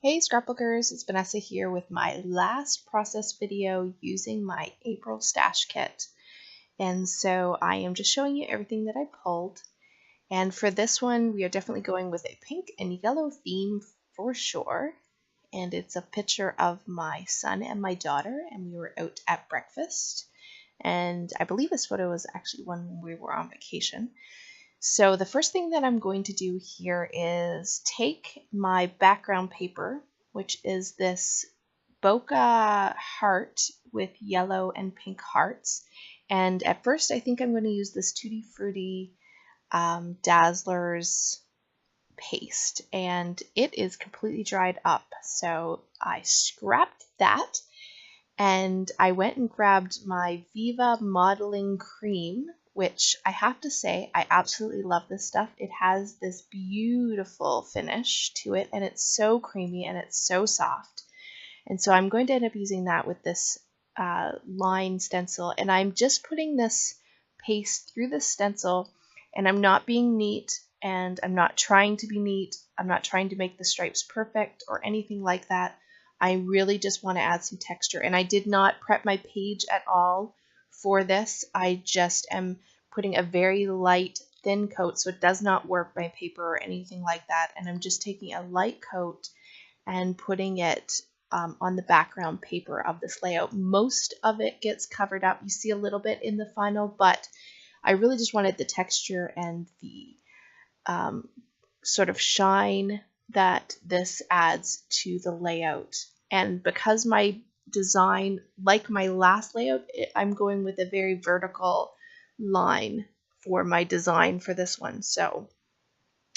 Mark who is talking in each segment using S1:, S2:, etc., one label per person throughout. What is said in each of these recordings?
S1: Hey Scrapbookers, it's Vanessa here with my last process video using my April stash kit. And so I am just showing you everything that I pulled. And for this one, we are definitely going with a pink and yellow theme for sure. And it's a picture of my son and my daughter, and we were out at breakfast. And I believe this photo was actually when we were on vacation. So the first thing that I'm going to do here is take my background paper, which is this bokeh heart with yellow and pink hearts. And at first I think I'm going to use this Tutti Frutti Dazzlers paste, and it is completely dried up. So I scrapped that and I went and grabbed my Viva modeling cream, which I have to say, I absolutely love this stuff. It has this beautiful finish to it, and it's so creamy and it's so soft. And so I'm going to end up using that with this line stencil, and I'm just putting this paste through the stencil, and I'm not being neat, and I'm not trying to be neat. I'm not trying to make the stripes perfect or anything like that. I really just want to add some texture, and I did not prep my page at all for this. I just am putting a very light thin coat, so it does not warp my paper or anything like that, and I'm just taking a light coat and putting it on the background paper of this layout. Most of it gets covered up. You see a little bit in the final, but I really just wanted the texture and the sort of shine that this adds to the layout. And because my design, like my last layout, I'm going with a very vertical line for my design for this one. So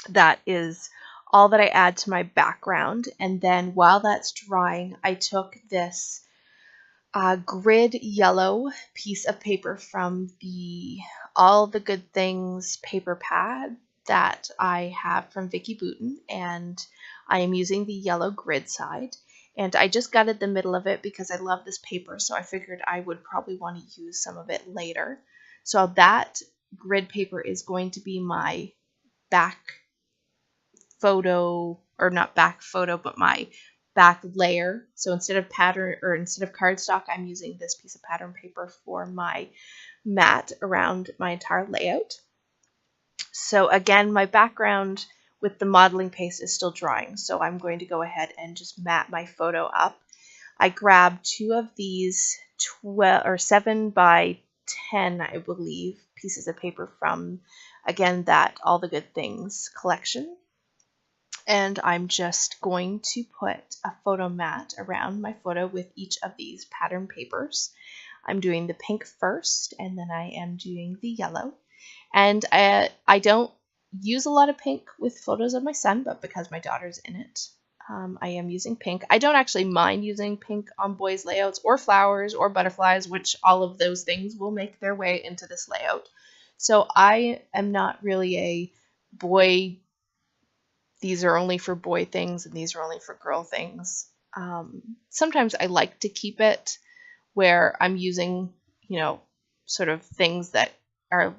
S1: that is all that I add to my background. And then while that's drying, I took this grid yellow piece of paper from the All the Good Things paper pad that I have from Vicky Boutin, and I am using the yellow grid side. And I just gutted the middle of it because I love this paper, so I figured I would probably want to use some of it later. So that grid paper is going to be my back photo, or not back photo, but my back layer. So instead of pattern, or instead of cardstock, I'm using this piece of pattern paper for my mat around my entire layout. So again, my background with the modeling paste is still drying, so I'm going to go ahead and just mat my photo up. I grabbed two of these 7 by 10, I believe, pieces of paper from, again, that All the Good Things collection. And I'm just going to put a photo mat around my photo with each of these pattern papers. I'm doing the pink first, and then I am doing the yellow. And I don't use a lot of pink with photos of my son, but because my daughter's in it, I am using pink. I don't actually mind using pink on boys' layouts, or flowers, or butterflies, which all of those things will make their way into this layout. So I am not really a boy, these are only for boy things and these are only for girl things. Sometimes I like to keep it where I'm using, sort of things that are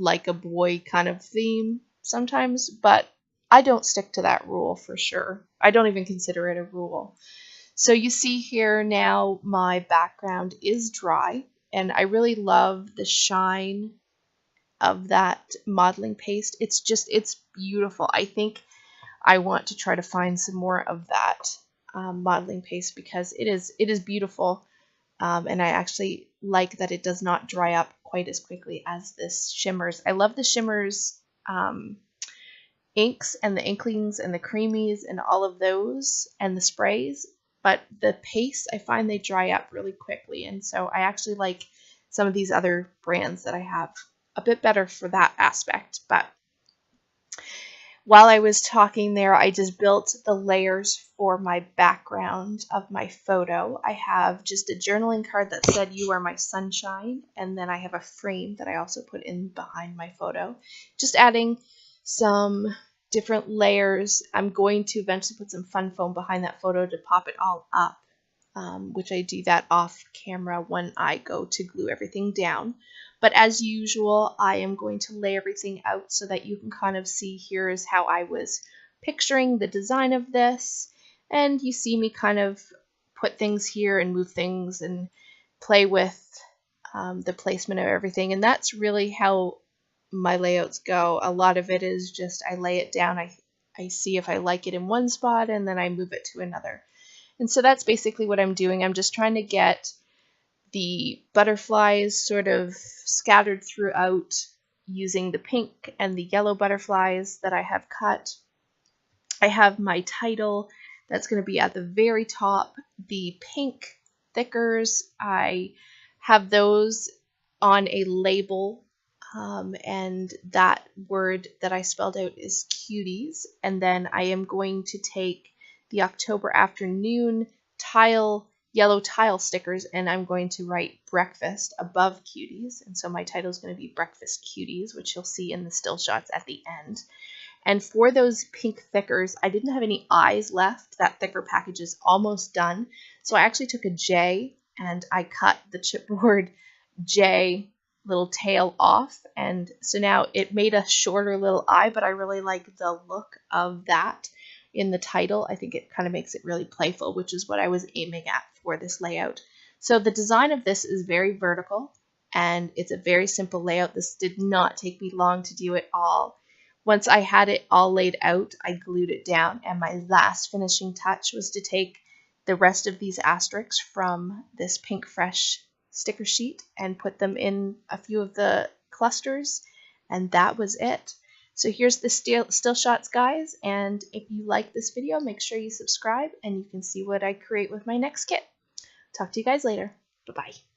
S1: like a boy kind of theme sometimes, but I don't stick to that rule for sure. I don't even consider it a rule. So you see here now my background is dry, and I really love the shine of that modeling paste. It's beautiful. I think I want to try to find some more of that modeling paste because it is beautiful, and I actually like that it does not dry up quite as quickly as this shimmers. I love the shimmers inks and the inklings and the creamies and all of those and the sprays, but the paste, I find they dry up really quickly, and so I actually like some of these other brands that I have a bit better for that aspect. But while I was talking there, I just built the layers for my background of my photo. I have just a journaling card that said, "You are my sunshine," and then I have a frame that I also put in behind my photo. Just adding some different layers. I'm going to eventually put some fun foam behind that photo to pop it all up, which I do that off camera when I go to glue everything down. But as usual, I am going to lay everything out so that you can kind of see here is how I was picturing the design of this. And you see me kind of put things here and move things and play with the placement of everything. And that's really how my layouts go. A lot of it is just I lay it down, I see if I like it in one spot, and then I move it to another. And so that's basically what I'm doing. I'm just trying to get the butterflies sort of scattered throughout using the pink and the yellow butterflies that I have cut. I have my title that's going to be at the very top. The pink thickers, I have those on a label, and that word that I spelled out is Cuties. And then I am going to take the October afternoon yellow tile stickers, and I'm going to write breakfast above Cuties. And so my title is going to be Breakfast Cuties, which you'll see in the still shots at the end. And for those pink thickers, I didn't have any eyes left. That thicker package is almost done. So I actually took a J and I cut the chipboard J little tail off. And so now it made a shorter little eye, but I really like the look of that in the title. I think it kind of makes it really playful, which is what I was aiming at for this layout. So the design of this is very vertical and it's a very simple layout. This did not take me long to do it all. Once I had it all laid out, I glued it down, and my last finishing touch was to take the rest of these asterisks from this Pink Fresh sticker sheet and put them in a few of the clusters, and that was it. So here's the still shots, guys, and if you like this video, make sure you subscribe and you can see what I create with my next kit. Talk to you guys later. Bye-bye.